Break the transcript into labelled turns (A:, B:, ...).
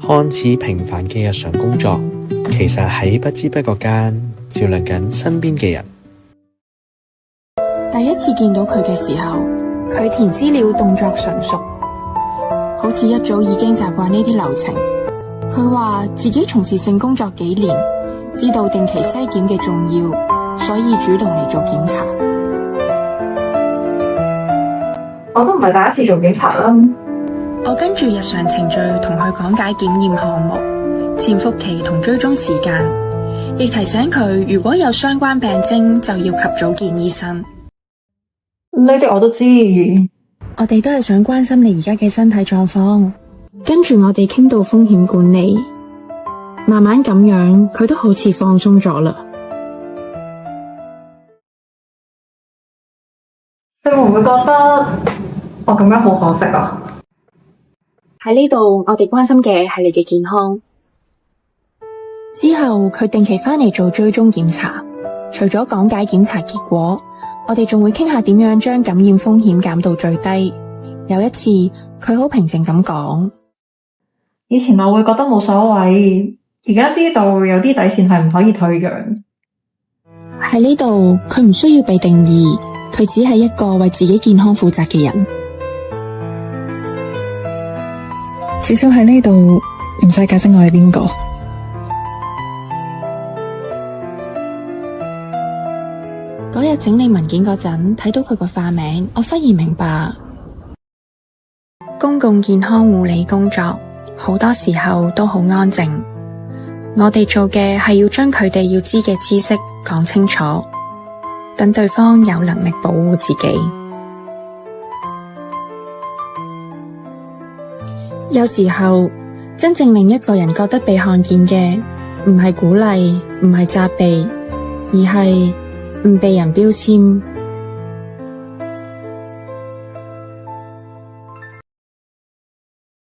A: 看似平凡嘅日常工作，其實喺不知不覺間照亮緊身邊嘅人。
B: 第一次見到佢嘅時候，佢填資料動作純熟，好似一早已經習慣呢啲流程。佢話自己從事性工作幾年，知道定期篩檢嘅重要，所以主動嚟做檢查。
C: 我都唔係第一次做檢查啦。
B: 我跟住日常程序同佢講解檢驗項目、潛伏期同追蹤時間，亦提醒佢如果有相關病徵就要及早見醫生。
C: 呢啲我都知。
B: 我哋都係想關心你而家嘅身體狀況。跟住我哋傾到風險管理，慢慢咁樣佢都好似放鬆咗啦。
C: 你會唔會覺得我咁樣好可惜啊？
B: 喺呢度我哋關心嘅係你嘅健康。之後佢定期返嚟做追蹤檢查，除咗講解檢查結果，我哋仲會傾下點樣將感染風險減到最低。有一次佢好平靜咁講，
C: 以前我會覺得冇所謂，而家知道有啲底線係唔可以退讓。
B: 喺呢度佢唔需要被定義，佢只係一個為自己健康負責嘅人。
D: 至少喺呢度唔使解釋我係邊個。
B: 嗰日整理文件嗰陣，睇到佢個化名，我忽然明白，公共健康護理工作好多時候都好安靜。我哋做嘅係要將佢哋要知嘅知識講清楚，等對方有能力保護自己。有時候真正令一個人覺得被看見嘅，唔係鼓勵，唔係責備，而係唔被人標籤，